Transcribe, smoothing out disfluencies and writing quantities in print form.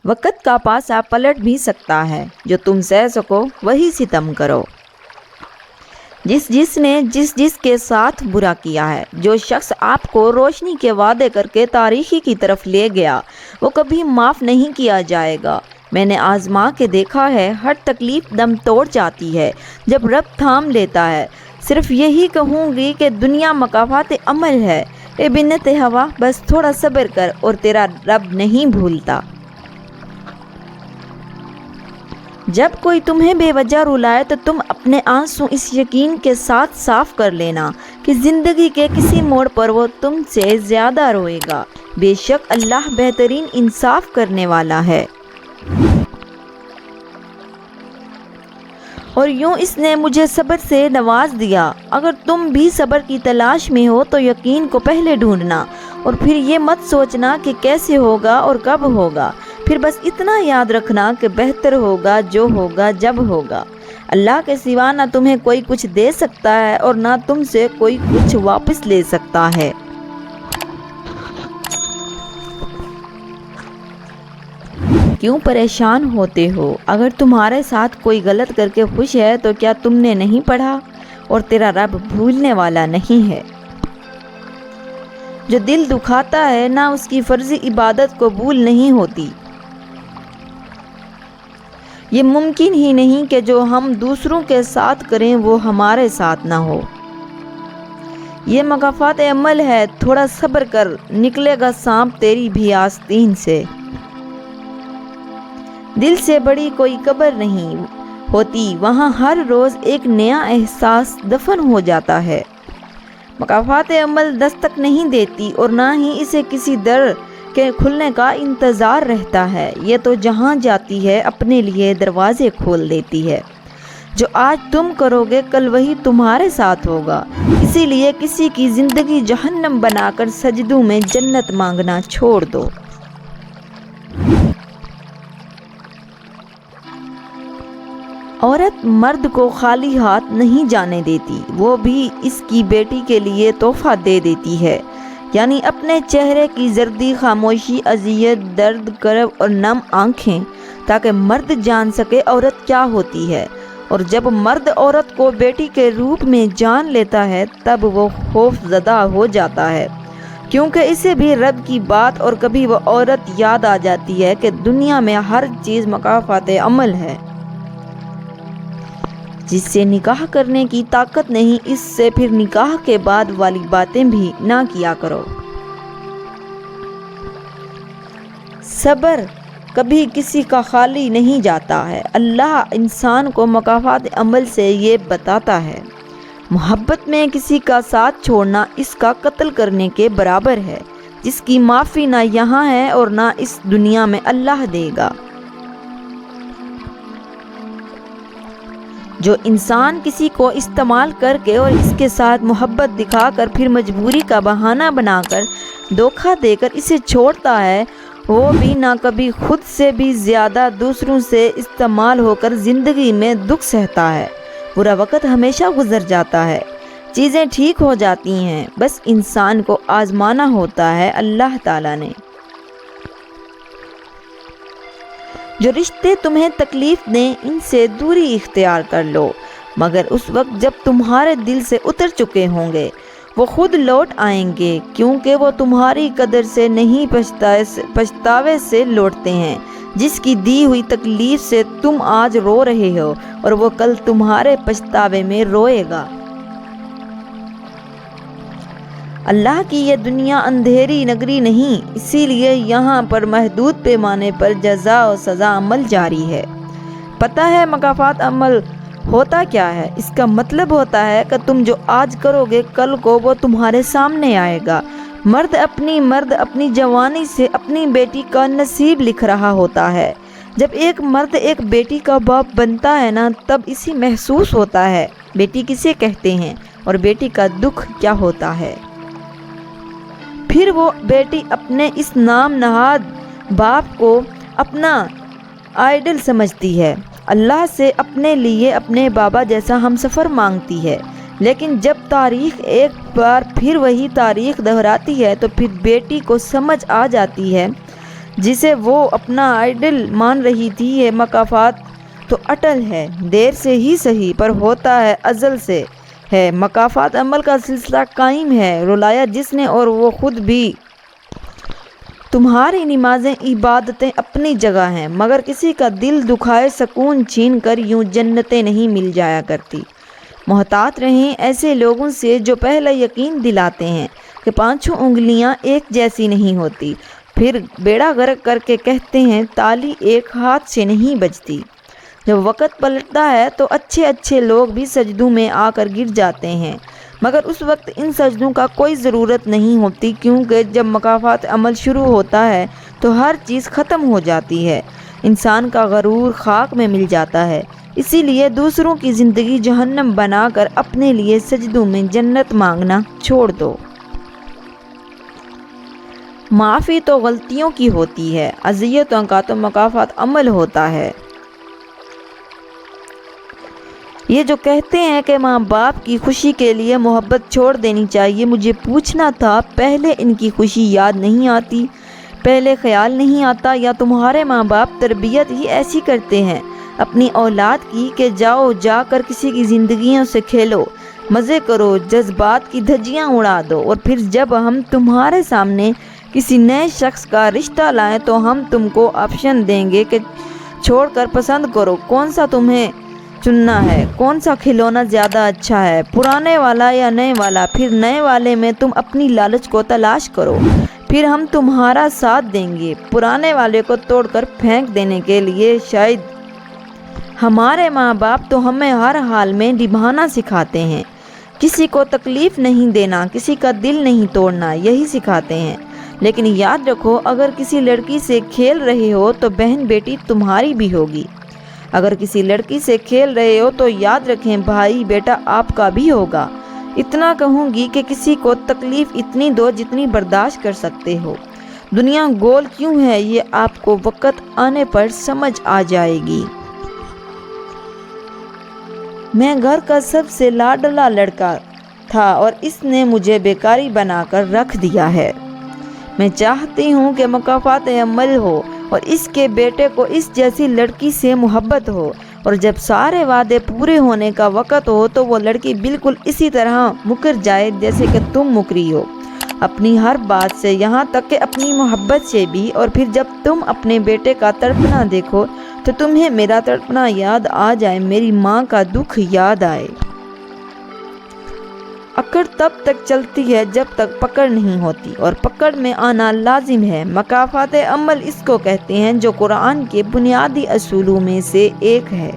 وقت کا پاسا پلٹ بھی سکتا ہے، جو تم سہ سکو وہی ستم کرو۔ جس نے جس کے ساتھ برا کیا ہے، جو شخص آپ کو روشنی کے وعدے کر کے تاریکی کی طرف لے گیا، وہ کبھی معاف نہیں کیا جائے گا۔ میں نے آزما کے دیکھا ہے، ہر تکلیف دم توڑ جاتی ہے جب رب تھام لیتا ہے۔ صرف یہی کہوں گی کہ دنیا مکافات عمل ہے۔ اے بنت ہوا، بس تھوڑا صبر کر اور تیرا رب نہیں بھولتا۔ جب کوئی تمہیں بے وجہ رلائے تو تم اپنے آنسو اس یقین کے ساتھ صاف کر لینا کہ زندگی کے کسی موڑ پر وہ تم سے زیادہ روئے گا۔ بے شک اللہ بہترین انصاف کرنے والا ہے۔ اور یوں اس نے مجھے صبر سے نواز دیا۔ اگر تم بھی صبر کی تلاش میں ہو تو یقین کو پہلے ڈھونڈنا، اور پھر یہ مت سوچنا کہ کیسے ہوگا اور کب ہوگا۔ پھر بس اتنا یاد رکھنا کہ بہتر ہوگا جو ہوگا جب ہوگا۔ اللہ کے سوا نہ تمہیں کوئی کچھ دے سکتا ہے اور نہ تم سے کوئی کچھ واپس لے سکتا ہے۔ کیوں پریشان ہوتے ہو؟ اگر تمہارے ساتھ کوئی غلط کر کے خوش ہے تو کیا تم نے نہیں پڑھا؟ اور تیرا رب بھولنے والا نہیں ہے۔ جو دل دکھاتا ہے نہ اس کی فرضی عبادت قبول نہیں ہوتی۔ یہ ممکن ہی نہیں کہ جو ہم دوسروں کے ساتھ کریں وہ ہمارے ساتھ نہ ہو۔ یہ مکافات عمل ہے، تھوڑا صبر کر، نکلے گا سانپ تیری بھی آستین سے۔ دل سے بڑی کوئی قبر نہیں ہوتی، وہاں ہر روز ایک نیا احساس دفن ہو جاتا ہے۔ مکافات عمل دستک نہیں دیتی اور نہ ہی اسے کسی در کے کھلنے کا انتظار رہتا ہے۔ یہ تو جہاں جاتی ہے اپنے لیے دروازے کھول دیتی ہے۔ جو آج تم کرو گے کل وہی تمہارے ساتھ ہوگا۔ اسی لیے کسی کی زندگی جہنم بنا کر سجدوں میں جنت مانگنا چھوڑ دو۔ عورت مرد کو خالی ہاتھ نہیں جانے دیتی، وہ بھی اس کی بیٹی کے لیے تحفہ دے دیتی ہے، یعنی اپنے چہرے کی زردی، خاموشی، اذیت، درد، کرب اور نم آنکھیں، تاکہ مرد جان سکے عورت کیا ہوتی ہے۔ اور جب مرد عورت کو بیٹی کے روپ میں جان لیتا ہے تب وہ خوف زدہ ہو جاتا ہے، کیونکہ اسے بھی رب کی بات اور کبھی وہ عورت یاد آ جاتی ہے کہ دنیا میں ہر چیز مکافات عمل ہے۔ جس سے نکاح کرنے کی طاقت نہیں، اس سے پھر نکاح کے بعد والی باتیں بھی نہ کیا کرو۔ صبر کبھی کسی کا خالی نہیں جاتا ہے۔ اللہ انسان کو مکافات عمل سے یہ بتاتا ہے، محبت میں کسی کا ساتھ چھوڑنا اس کا قتل کرنے کے برابر ہے، جس کی معافی نہ یہاں ہے اور نہ اس دنیا میں اللہ دے گا۔ جو انسان کسی کو استعمال کر کے اور اس کے ساتھ محبت دکھا کر پھر مجبوری کا بہانہ بنا کر دھوکہ دے کر اسے چھوڑتا ہے، وہ بھی نہ کبھی خود سے بھی زیادہ دوسروں سے استعمال ہو کر زندگی میں دکھ سہتا ہے۔ برا وقت ہمیشہ گزر جاتا ہے، چیزیں ٹھیک ہو جاتی ہیں، بس انسان کو آزمانا ہوتا ہے اللہ تعالیٰ نے۔ جو رشتے تمہیں تکلیف دیں ان سے دوری اختیار کر لو، مگر اس وقت جب تمہارے دل سے اتر چکے ہوں گے۔ وہ خود لوٹ آئیں گے، کیونکہ وہ تمہاری قدر سے نہیں پچھتاوے سے لوٹتے ہیں۔ جس کی دی ہوئی تکلیف سے تم آج رو رہے ہو اور وہ کل تمہارے پچھتاوے میں روئے گا۔ اللہ کی یہ دنیا اندھیری نگری نہیں، اسی لیے یہاں پر محدود پیمانے پر جزا و سزا عمل جاری ہے۔ پتہ ہے مکافات عمل ہوتا کیا ہے؟ اس کا مطلب ہوتا ہے کہ تم جو آج کرو گے کل کو وہ تمہارے سامنے آئے گا۔ مرد اپنی جوانی سے اپنی بیٹی کا نصیب لکھ رہا ہوتا ہے۔ جب ایک مرد ایک بیٹی کا باپ بنتا ہے نا، تب اسی محسوس ہوتا ہے بیٹی کسے کہتے ہیں اور بیٹی کا دکھ کیا ہوتا ہے۔ پھر وہ بیٹی اپنے اس نام نہاد باپ کو اپنا آئیڈل سمجھتی ہے، اللہ سے اپنے لیے اپنے بابا جیسا ہم سفر مانگتی ہے۔ لیکن جب تاریخ ایک بار پھر وہی تاریخ دہراتی ہے تو پھر بیٹی کو سمجھ آ جاتی ہے جسے وہ اپنا آئیڈل مان رہی تھی، یہ مکافات تو اٹل ہے، دیر سے ہی صحیح پر ہوتا ہے، ازل سے ہے۔ مکافات عمل کا سلسلہ قائم ہے، رلایا جس نے اور وہ خود بھی۔ تمہاری نمازیں عبادتیں اپنی جگہ ہیں، مگر کسی کا دل دکھائے سکون چھین کر یوں جنتیں نہیں مل جایا کرتی۔ محتاط رہیں ایسے لوگوں سے جو پہلا یقین دلاتے ہیں کہ پانچوں انگلیاں ایک جیسی نہیں ہوتی، پھر بیڑا غرق کر کے کہتے ہیں تالی ایک ہاتھ سے نہیں بجتی۔ جب وقت پلٹتا ہے تو اچھے اچھے لوگ بھی سجدوں میں آ کر گر جاتے ہیں، مگر اس وقت ان سجدوں کا کوئی ضرورت نہیں ہوتی، کیونکہ جب مکافات عمل شروع ہوتا ہے تو ہر چیز ختم ہو جاتی ہے، انسان کا غرور خاک میں مل جاتا ہے۔ اسی لیے دوسروں کی زندگی جہنم بنا کر اپنے لیے سجدوں میں جنت مانگنا چھوڑ دو۔ معافی تو غلطیوں کی ہوتی ہے، اذیتوں کا تو مکافات عمل ہوتا ہے۔ یہ جو کہتے ہیں کہ ماں باپ کی خوشی کے لیے محبت چھوڑ دینی چاہیے، مجھے پوچھنا تھا پہلے ان کی خوشی یاد نہیں آتی، پہلے خیال نہیں آتا، یا تمہارے ماں باپ تربیت ہی ایسی کرتے ہیں اپنی اولاد کی کہ جاؤ جا کر کسی کی زندگیوں سے کھیلو، مزے کرو، جذبات کی دھجیاں اڑا دو، اور پھر جب ہم تمہارے سامنے کسی نئے شخص کا رشتہ لائیں تو ہم تم کو آپشن دیں گے کہ چھوڑ کر پسند کرو، کون سا تمہیں چننا ہے، کون سا کھلونا زیادہ اچھا ہے، پرانے والا یا نئے والا، پھر نئے والے میں تم اپنی لالچ کو تلاش کرو، پھر ہم تمہارا ساتھ دیں گے، پرانے والے کو توڑ کر پھینک دینے کے لیے۔ شاید ہمارے ماں باپ تو ہمیں ہر حال میں نبھانا سکھاتے ہیں، کسی کو تکلیف نہیں دینا، کسی کا دل نہیں توڑنا، یہی سکھاتے ہیں۔ لیکن یاد رکھو اگر کسی لڑکی سے کھیل رہے ہو تو بہن بیٹی تمہاری بھی ہوگی، اگر کسی لڑکی سے کھیل رہے ہو تو یاد رکھیں بھائی بیٹا آپ کا بھی ہوگا۔ اتنا کہوں گی کہ کسی کو تکلیف اتنی دو جتنی برداشت کر سکتے ہو۔ دنیا گول کیوں ہے یہ آپ کو وقت آنے پر سمجھ آ جائے گی۔ میں گھر کا سب سے لاڈلا لڑکا تھا اور اس نے مجھے بیکاری بنا کر رکھ دیا ہے۔ میں چاہتی ہوں کہ مکافات عمل ہو اور اس کے بیٹے کو اس جیسی لڑکی سے محبت ہو، اور جب سارے وعدے پورے ہونے کا وقت ہو تو وہ لڑکی بالکل اسی طرح مکر جائے جیسے کہ تم مکری ہو، اپنی ہر بات سے، یہاں تک کہ اپنی محبت سے بھی، اور پھر جب تم اپنے بیٹے کا تڑپنا دیکھو تو تمہیں میرا تڑپنا یاد آ جائے، میری ماں کا دکھ یاد آئے۔ اکڑ تب تک چلتی ہے جب تک پکڑ نہیں ہوتی، اور پکڑ میں آنا لازم ہے۔ مکافات عمل اس کو کہتے ہیں جو قرآن کے بنیادی اصولوں میں سے ایک ہے۔